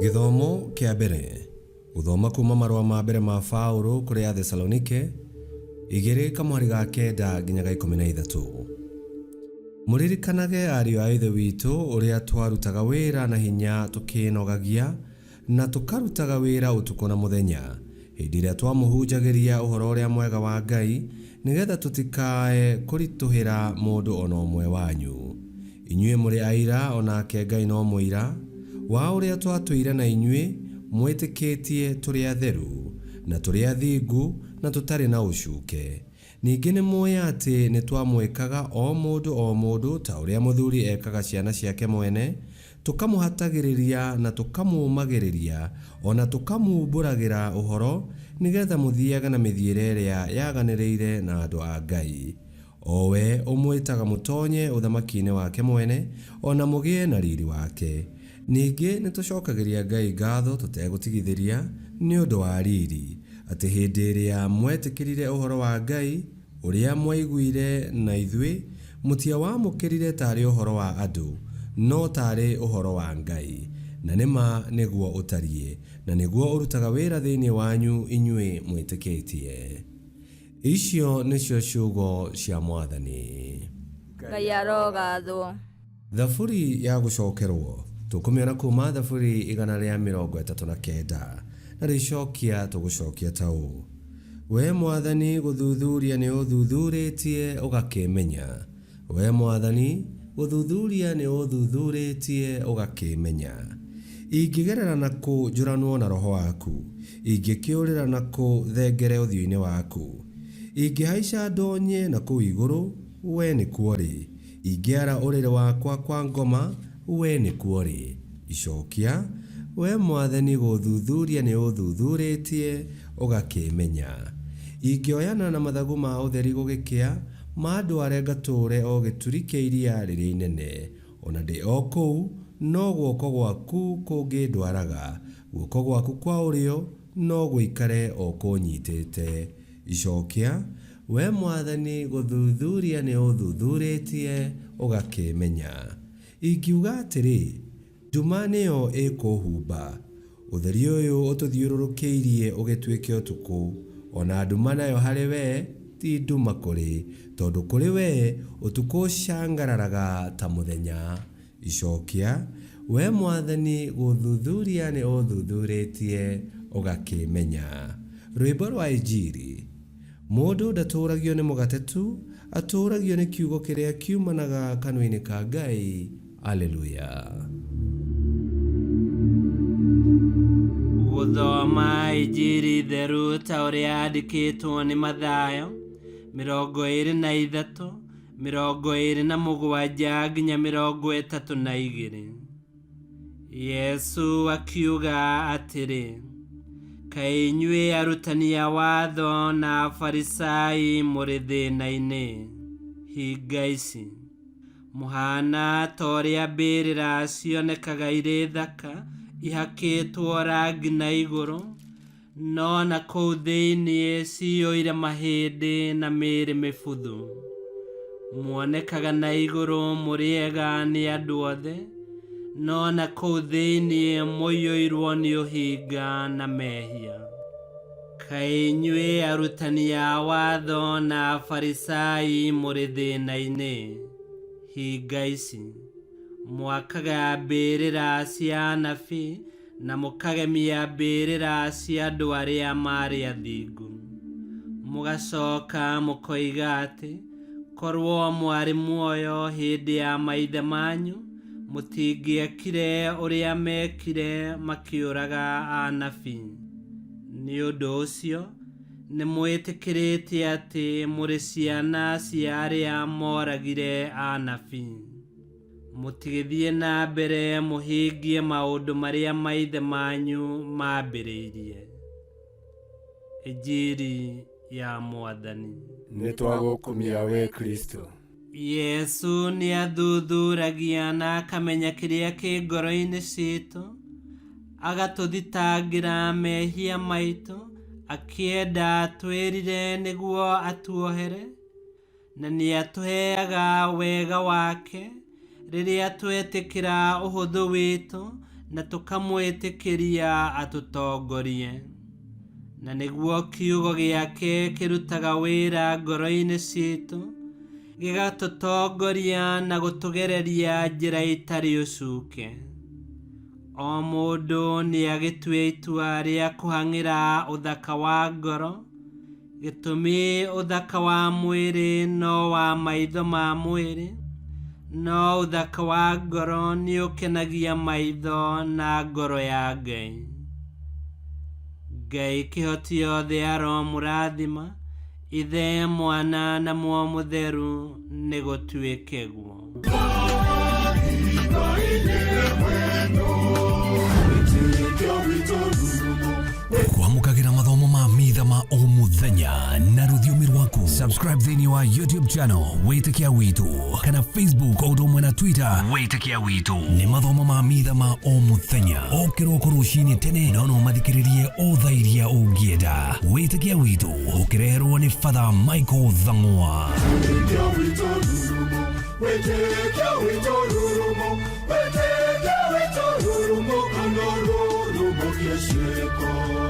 Githomo kia mbere. Guthoma kuma marua ma mbere ma Paulo kuri Athesalonike 2:9 nginya 13. Muririkanaga ariũ a Ithe witũ uria twarutaga wĩra na hinya tukinogagia na tukarutaga wĩra utuku na muthenya hĩndĩ ĩrĩa twamũhunjagĩria ũhoro ũrĩa mwega wa Ngai nigetha tutikae kurituhira mũndũ ona ũmwe wanyu. Inyuĩ mũrĩ aira onake Ngai no mũira wa ũrĩa twatũire na inyuĩ mwĩtĩkĩtie tũrĩ atheru na tũrĩ athingu na tũtarĩ na ũcuke. Ningĩ nĩ mũĩ atĩ nĩ twamwĩkaga o mũndũ ta ũrĩa mũthuri ekaga ciana ciake mwene, tũkamũhatagĩrĩria na tũkamũmagĩrĩria ona tũkamumbũragĩra ũhoro nigetha mũthiaga na mĩthiĩre ĩrĩa yaganĩrĩire na andũ a Ngai. O we ũmwĩtaga mũtonye ũthamaki-inĩ wake mwene ona mũgĩe na riri wake. Ningĩ nĩ tũcokagĩria Ngai ngatho tũtegũtigithĩria nĩ ũndũ wa riri atĩ hĩndĩ ĩrĩa mwetĩkĩrire ũhoro wa Ngai ũrĩa mwaiguire na ithuĩ mũtiawamũkĩrire tarĩ ũhoro wa andũ no tarĩ ũhoro wa Ngai, na nĩma nĩguo ũtariĩ na nĩguo ũrutaga wĩra thĩinĩ wanyu inyuĩ mwĩtĩkĩtie. Icio nĩcio ciugo cia Mwathani. Ngai arogathwo. Thaburi ya gũcokerwo tũkũmĩona kuma Thaburi 139 na rĩcokia tũgũcokia ta ũũ: We Mwathani gũthuthuria nĩ ũthuthurĩtie ũgakĩmenya. We Mwathani gũthuthuria nĩ ũthuthurĩtie ũgakĩmenya. Ingĩgerera na kũ njũranwo na roho waku? Ingĩkĩũrĩra na kũ thengere ũthiũ-inĩ waku? Ingĩhaica ndonye na kũu igũrũ, we nĩ kuo rĩ. Ingĩara ũrĩrĩ wakwa kwa ngoma, we nĩ kuo rĩ. Icokia: We Mwathani gũthuthuria nĩ ũthuthurĩtie ũgakĩmenya. Ingĩoyana na mathagu ma ũtheri gũgĩkĩa, mandware ngatũũre o gĩturi kĩa iria rĩrĩa inene. Ona ndĩ o kũu, no guoko gwaku kũngĩndwaraga, guoko gwaku kwa ũrĩo no gũikare o kũnyitĩte. Icokia: We Mwathani gũthuthuria nĩ ũthuthurĩtie ũgakĩmenya. Ingiuga atĩrĩ, nduma nĩyo ĩkũhumba, ũtheri ũyũ ũtũthiũrũrũkĩirie ũgĩtuĩke ũtukũ, ona nduma nayo harĩ we ti nduma kũrĩ, tondũ kũrĩ we ũtukũ ũcangararaga ta mũthenya. Icokia: We Mwathani gũthuthuria nĩ ũthuthurĩtie ũgakĩmenya. Rwĩmbo rwa Injili. Mũndũ ndatũũragio nĩ mũgate tu, atũũragio nĩ kiugo kĩrĩa kiumanaga kanua-inĩ ka Ngai. Aleluya. Gũthoma Injili theru ta ũrĩa yandĩkĩtwo nĩ Mathayo 23, 27 nginya 32. Yesu akiuga atĩrĩ: Kaĩ inyuĩ arutani a watho na Afarisai mũrĩ thĩna-inĩ, hinga ici! Mũhana ta ũrĩa mbĩrĩra cionekaga irĩ thaka ihakĩtwo rangi na igũrũ, no na kũu thĩinĩ ciyũire mahĩndĩ na mĩĩrĩ mĩbuthu. Muonekaga na igũrũ mũrĩega nĩ andũ othe, no na kũu thĩinĩ mũiyũirwo nĩ ũhinga na mehia. Kaĩ inyuĩ arutani a watho na Afarisai mũrĩ thĩna-inĩ, hinga ici! Mwakaga mbĩrĩra cia anabii na mũkagemia mbĩrĩra cia andũ arĩa marĩ athingu. Mũgacoka mũkoiga atĩ korwo mwarĩ muoyo hĩndĩ ya maithe manyu, mũtingĩekire ũrĩa mekire makĩũraga anabii. Nĩ ũndũ ũcio nĩ mwĩtĩkĩrĩtie atĩ mũrĩ ciana cia arĩa moragire anabii. Mũtigĩthiĩ na mbere mũhingie maũndũ marĩa maithe manyu maambĩrĩirie. Injili ya Mwathani. Nĩ twagũkumia we Kristo. Yesu nĩ athuthuragia na akamenya kĩrĩa kĩ ngoro-inĩ citũ, agatũthitangĩra mehia maitũ, akĩenda twĩrire nĩguo atuohere, na nĩ atũheaga wega wake rĩrĩa twetĩkĩra ũhũthũ witũ na tukamwĩtĩkĩria atũtongorie, na nĩguo kiugo gĩake kĩrutaga wĩra ngoro-inĩ citũ, gĩgatũtongoria na gũtũgereria njĩra itarĩ ũcuke. O mũndũ nĩagĩtue itua rĩa kũhang'ĩra ũthaka wa ngoro, gĩtũmi ũthaka wa mwĩrĩ no wa maitho ma mwĩrĩ, no ũthaka wa ngoro nĩũkenagia maitho na ngoro ya Ngai. Ngai kĩhoti yothe aromũrathima, Ithe, Mwana na Muoyo Mũtheru, nĩgũtuĩke guo. Kwamũkagĩra mathomo ma mitha ma o mũthenya na rũthiomi rwaku. Subscribe thĩinĩ wa YouTube channel Wĩtĩkia Witũ, kana Facebook o ũndũ ũmwe na Twitter Wĩtĩkia Witũ. Nĩ mathomo ma mitha ma o mũthenya, o kĩroko rũcinĩ tene, no mathikĩrĩrie o thaa iria ũngĩenda. Wĩtĩkia Witũ ũkĩreherwo nĩ Father Michael Thang'wa. Wĩtĩkia Witũ rurumo, Wĩtĩkia Witũ rurumo, Wĩtĩkia Witũ rurumo, kana rurumo kĩciko.